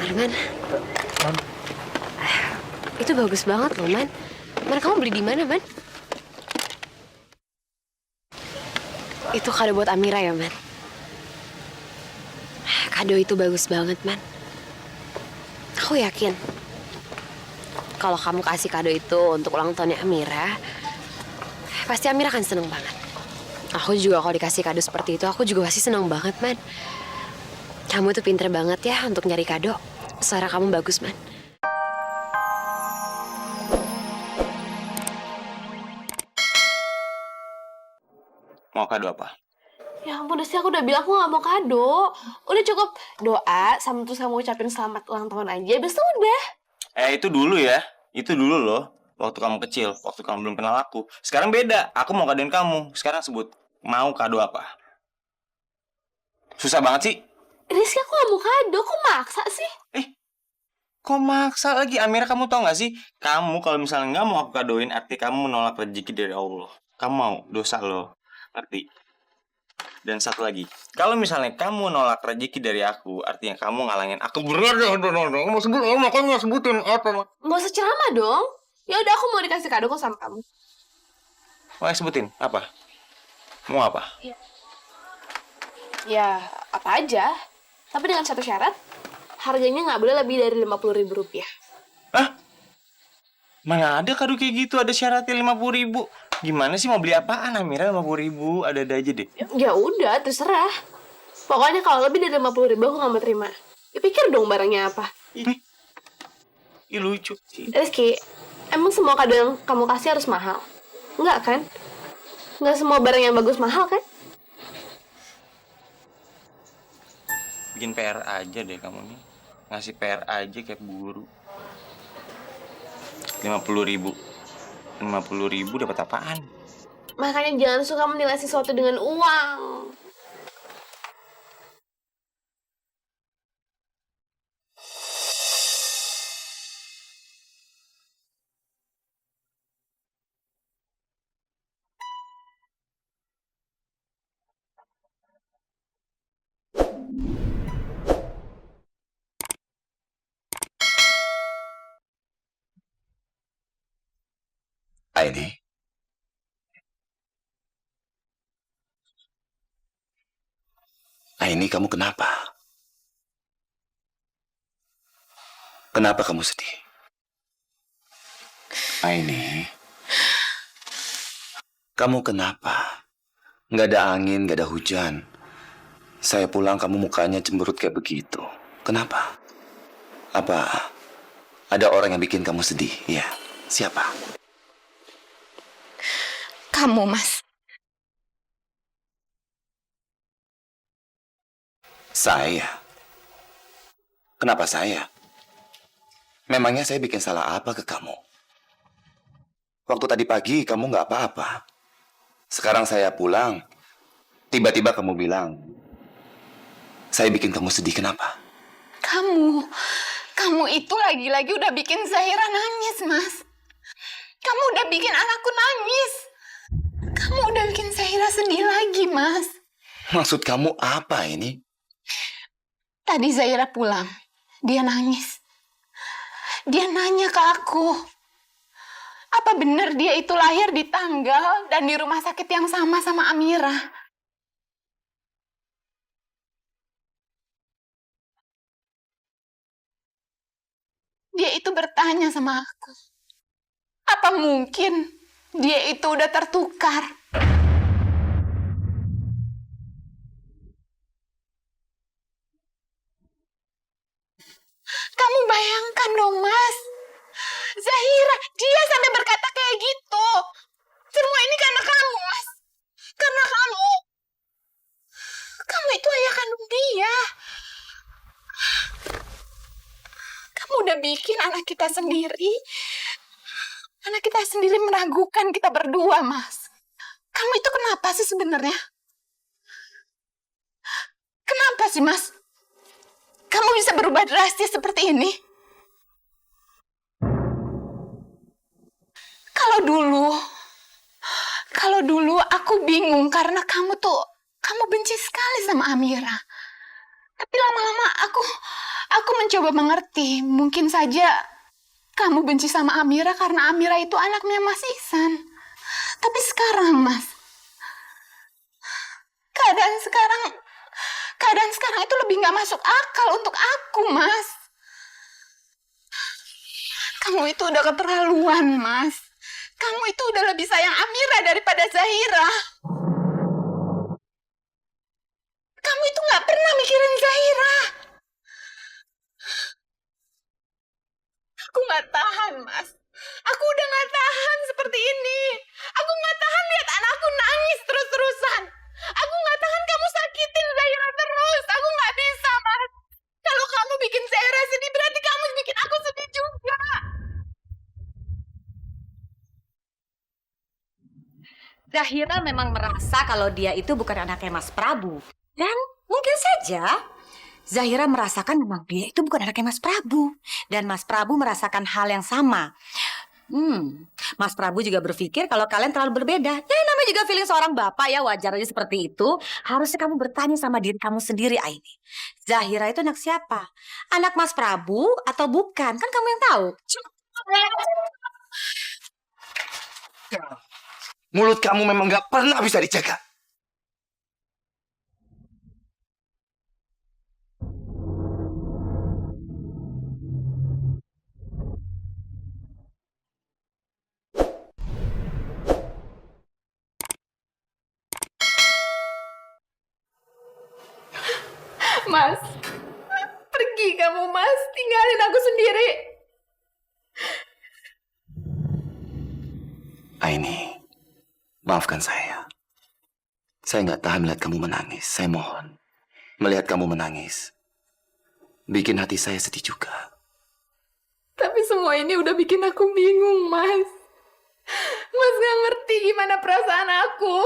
Arman, Man, itu bagus banget loh, Man. Man, kamu beli di mana, Man? Itu kado buat Amira ya, Man? Kado itu bagus banget, Man. Aku yakin kalau kamu kasih kado itu untuk ulang tahunnya Amira, pasti Amira akan seneng banget. Aku juga kalau dikasih kado seperti itu, aku juga pasti seneng banget, Man. Kamu tuh pinter banget ya untuk nyari kado. Suara kamu bagus, Man. mau kado apa? Ya ampun, Rizky, aku udah bilang aku gak mau kado. Udah cukup doa sama terus kamu ucapin selamat ulang tahun aja, abis itu udah. Itu dulu ya. Itu dulu loh. Waktu kamu kecil, waktu kamu belum kenal aku. Sekarang beda. Aku mau kadoin kamu. Sekarang sebut mau kado apa? Susah banget sih. Rizky, aku gak mau kado, kok maksa sih? Kok maksa lagi? Amira, kamu tau gak sih? Kamu kalau misalnya nggak mau aku kadoin, arti kamu menolak rezeki dari Allah. Kamu mau dosa lo. Ngerti? Dan satu lagi, kalau misalnya kamu nolak rezeki dari aku, artinya kamu ngalangin aku. Bener dong, mau sebut, makanya sebutin apa? Gak usah ceramah dong. Ya udah, aku mau dikasih kado kok sama kamu. Mau sebutin apa? Mau apa? Ya, apa aja. Tapi dengan satu syarat, harganya nggak boleh lebih dari 50.000 rupiah. Hah? Mana ada kado kayak gitu? Ada syaratnya 50.000. Gimana sih mau beli apaan, Amira? 50.000 ada aja deh. Ya udah, terserah. Pokoknya kalau lebih dari 50.000 aku nggak mau terima. Ya pikir dong barangnya apa. Ih, lucu sih. Rizky, emang semua kado yang kamu kasih harus mahal? Enggak kan? Enggak semua barang yang bagus mahal kan? Bikin PR aja deh kamu nih. Ngasih PR aja kayak guru. 50.000. 50.000 dapat apaan? Makanya jangan suka menilai sesuatu dengan uang. Aini, Aini, kamu kenapa? Kenapa kamu sedih? Aini, kamu kenapa? Nggak ada angin, nggak ada hujan. Saya pulang, kamu mukanya cemberut kayak begitu. Kenapa? Apa ada orang yang bikin kamu sedih? Ya, siapa? Kamu, Mas. Saya? Kenapa saya? Memangnya saya bikin salah apa ke kamu? Waktu tadi pagi kamu nggak apa-apa. Sekarang saya pulang, tiba-tiba kamu bilang, saya bikin kamu sedih, kenapa? Kamu itu lagi-lagi udah bikin Zahira nangis, Mas. Kamu udah bikin anakku nangis. Kamu udah bikin Zahira sedih lagi, Mas. Maksud kamu apa ini? Tadi Zahira pulang, dia nangis. Dia nanya ke aku, apa benar dia itu lahir di tanggal dan di rumah sakit yang sama Amira? Dia itu bertanya sama aku, apa mungkin dia itu udah tertukar? Kamu bayangkan dong, Mas. Zahira, dia sampai berkata kayak gitu. Semua ini karena kamu, Mas. Karena kamu. Kamu itu ayah kandung dia. Kamu udah bikin anak kita sendiri. Anak kita sendiri meragukan kita berdua, Mas. Kamu itu kenapa sih sebenarnya? Kenapa sih, Mas? Kamu bisa berubah drastis seperti ini? Kalau dulu aku bingung karena kamu benci sekali sama Amira. Tapi lama-lama Aku mencoba mengerti. Mungkin saja kamu benci sama Amira karena Amira itu anaknya Mas Ihsan. Tapi sekarang, Mas, keadaan sekarang itu lebih nggak masuk akal untuk aku, Mas. Kamu itu udah keterlaluan, Mas. Kamu itu udah lebih sayang Amira daripada Zahira. Kamu itu nggak pernah mikirin Zahira. Aku nggak tahan, Mas. Aku udah nggak tahan seperti ini. Aku nggak tahan lihat anakku nangis terus-terusan. Aku nggak tahan kamu sakitin Zahira terus. Aku nggak bisa, Mas. Kalau kamu bikin Zahira sedih, berarti kamu bikin aku sedih juga. Zahira memang merasa kalau dia itu bukan anaknya Mas Prabu. Dan mungkin saja Zahira merasakan memang dia itu bukan anaknya Mas Prabu. Dan Mas Prabu merasakan hal yang sama. Mas Prabu juga berpikir kalau kalian terlalu berbeda. Ya namanya juga feeling seorang bapak ya, wajar aja seperti itu. Harusnya kamu bertanya sama diri kamu sendiri, Aini. Zahira itu anak siapa? Anak Mas Prabu atau bukan? Kan kamu yang tahu. Mulut kamu memang gak pernah bisa dijaga. Mas, pergi kamu, Mas. Tinggalin aku sendiri. Aini, maafkan saya. Saya nggak tahan melihat kamu menangis. Saya mohon. Melihat kamu menangis bikin hati saya sedih juga. Tapi semua ini udah bikin aku bingung, Mas. Mas gak ngerti gimana perasaan aku.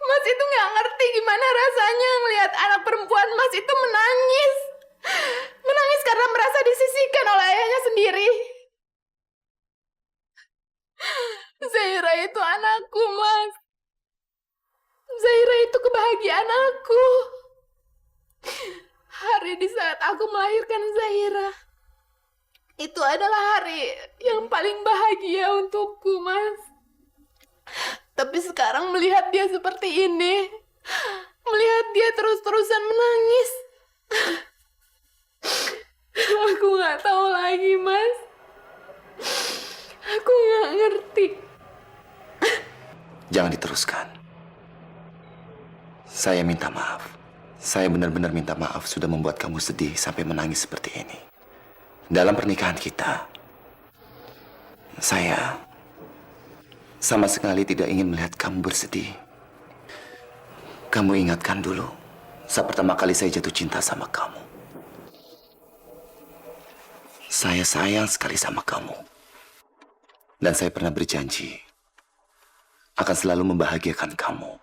Mas itu gak ngerti gimana rasanya ngelihat anak perempuan Mas itu menangis. Menangis karena merasa disisihkan oleh ayahnya sendiri. Zahira itu anakku, Mas. Zahira itu kebahagiaan aku. Hari di saat aku melahirkan Zahira, itu adalah hari yang paling bahagia untukku, Mas. Tapi sekarang melihat dia seperti ini, melihat dia terus-terusan menangis, aku nggak tahu lagi, Mas. Aku nggak ngerti. Jangan diteruskan. Saya minta maaf. Saya benar-benar minta maaf sudah membuat kamu sedih sampai menangis seperti ini. Dalam pernikahan kita, saya sama sekali tidak ingin melihat kamu bersedih. Kamu ingatkan dulu, saat pertama kali saya jatuh cinta sama kamu. Saya sayang sekali sama kamu. Dan saya pernah berjanji akan selalu membahagiakan kamu.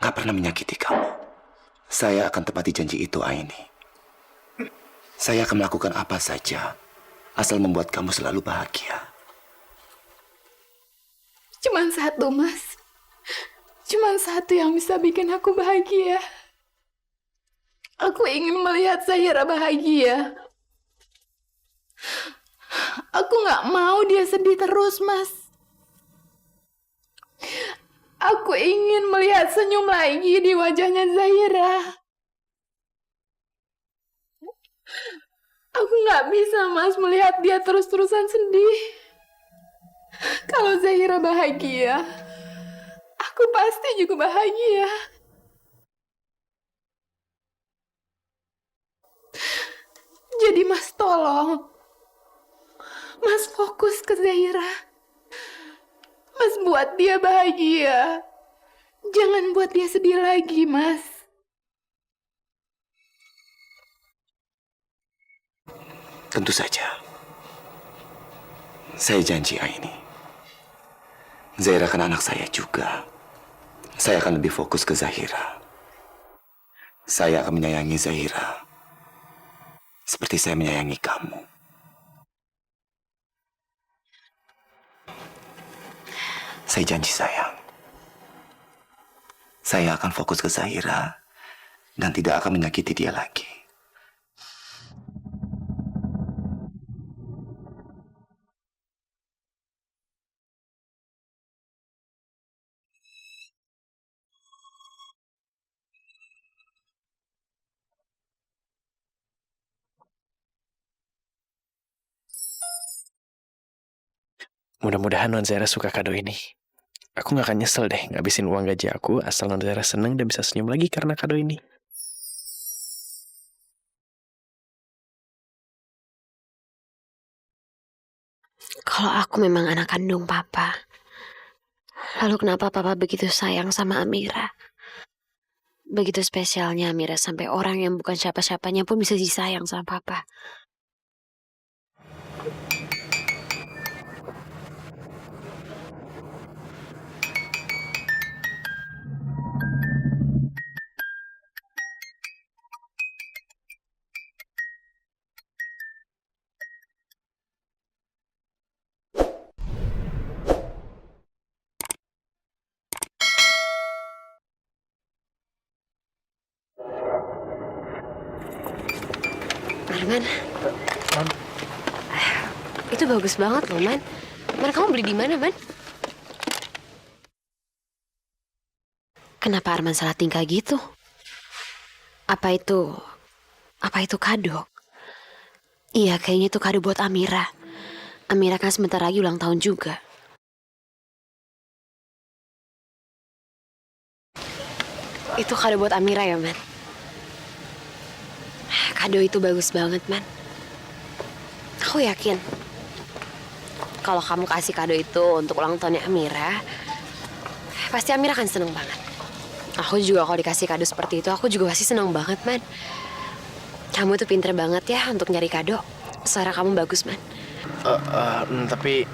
Gak pernah menyakiti kamu. Saya akan tepati janji itu, Aini. Saya akan melakukan apa saja asal membuat kamu selalu bahagia. Cuman satu, Mas. Cuman satu yang bisa bikin aku bahagia. Aku ingin melihat Zahira bahagia. Aku nggak mau dia sedih terus, Mas. Aku ingin melihat senyum lagi di wajahnya Zahira. Aku nggak bisa, Mas, melihat dia terus-terusan sedih. Kalau Zahira bahagia, aku pasti juga bahagia. Jadi Mas tolong. Mas fokus ke Zahira. Mas buat dia bahagia. Jangan buat dia sedih lagi, Mas. Tentu saja. Saya janji, Aini. Zahira kan anak saya juga. Saya akan lebih fokus ke Zahira. Saya akan menyayangi Zahira seperti saya menyayangi kamu. Saya janji, sayang. Saya akan fokus ke Zahira dan tidak akan menyakiti dia lagi. Mudah-mudahan Non Zaira suka kado ini. Aku gak akan nyesel deh ngabisin uang gaji aku asal Non Zaira seneng dan bisa senyum lagi karena kado ini. Kalau aku memang anak kandung papa, lalu kenapa papa begitu sayang sama Amira? Begitu spesialnya Amira sampai orang yang bukan siapa-siapanya pun bisa disayang sama papa. Arman, itu bagus banget loh, Man. Man, kamu beli di mana, Man? Kenapa Arman salah tingkah gitu? Apa itu kado? Iya, kayaknya itu kado buat Amira. Amira kan sebentar lagi ulang tahun juga. Itu kado buat Amira ya, Man? Kado itu bagus banget, Man. Aku yakin kalau kamu kasih kado itu untuk ulang tahunnya Amira, pasti Amira akan seneng banget. Aku juga kalau dikasih kado seperti itu, aku juga pasti seneng banget, Man. Kamu tuh pinter banget ya untuk nyari kado. Suara kamu bagus, Man. Tapi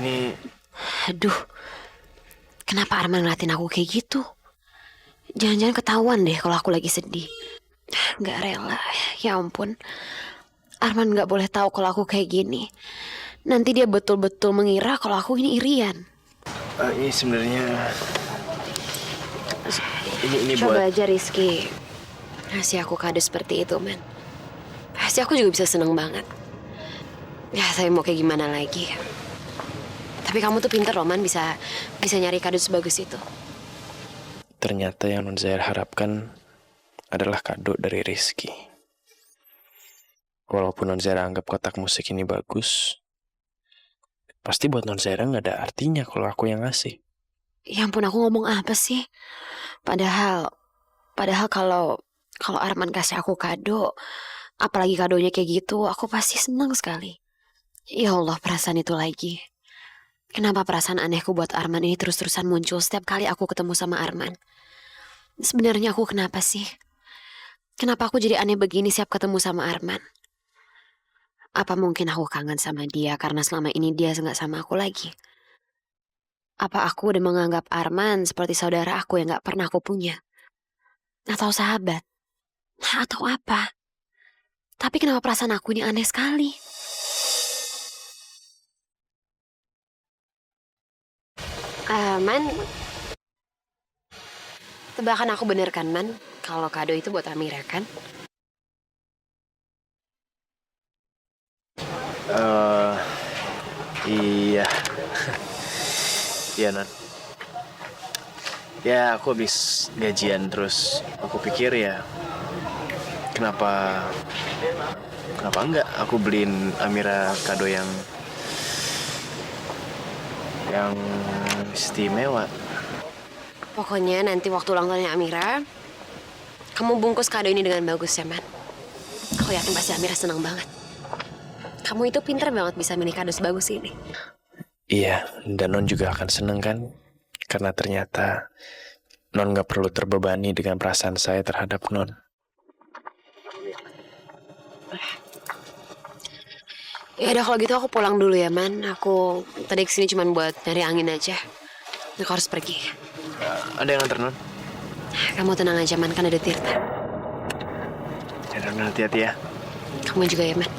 ini Aduh, kenapa Arman ngeliatin aku kayak gitu? Jangan-jangan ketahuan deh kalau aku lagi sedih. Gak rela, ya ampun. Arman gak boleh tahu kalau aku kayak gini. Nanti dia betul-betul mengira kalau aku ini irian. ini sebenarnya ini Coba buat aja Rizky ngasih aku kado seperti itu, Man. Pasti aku juga bisa seneng banget. Ya, saya mau kayak gimana lagi. Tapi kamu tuh pinter loh, Man, bisa nyari kado sebagus itu. ternyata yang Non Zaira harapkan adalah kado dari Rizky. Walaupun Non Zaira anggap kotak musik ini bagus, pasti buat Non Zaira nggak ada artinya kalau aku yang ngasih. Ya ampun, aku ngomong apa sih? Padahal kalau Arman kasih aku kado, apalagi kadonya kayak gitu, aku pasti senang sekali. Ya Allah, perasaan itu lagi. Kenapa perasaan anehku buat Arman ini terus-terusan muncul setiap kali aku ketemu sama Arman? Sebenarnya aku kenapa sih? Kenapa aku jadi aneh begini setiap ketemu sama Arman? Apa mungkin aku kangen sama dia karena selama ini dia nggak sama aku lagi? Apa aku udah menganggap Arman seperti saudara aku yang nggak pernah aku punya? Atau sahabat? Atau apa? Tapi kenapa perasaan aku ini aneh sekali? Man, tebakan aku bener kan, Man? Kalau kado itu buat Amira kan? Iya. Iya, Non. Ya, aku habis gajian terus aku pikir ya kenapa enggak aku beliin Amira kado yang istimewa. Pokoknya nanti waktu ulang tahunnya Amira, kamu bungkus kado ini dengan bagus ya, Man. Aku yakin pasti Amira senang banget. Kamu itu pinter banget bisa milih kado sebagus ini. Iya, dan Non juga akan seneng kan? Karena ternyata Non gak perlu terbebani dengan perasaan saya terhadap Non. Ya udah kalau gitu aku pulang dulu ya, Man. Aku tadi kesini cuma buat nyari angin aja. Aku harus pergi. Ada yang nganter Non? Kamu tenang aja, Man, kan ada Tirta. Ya, Non, hati-hati ya. Kamu juga ya, Man.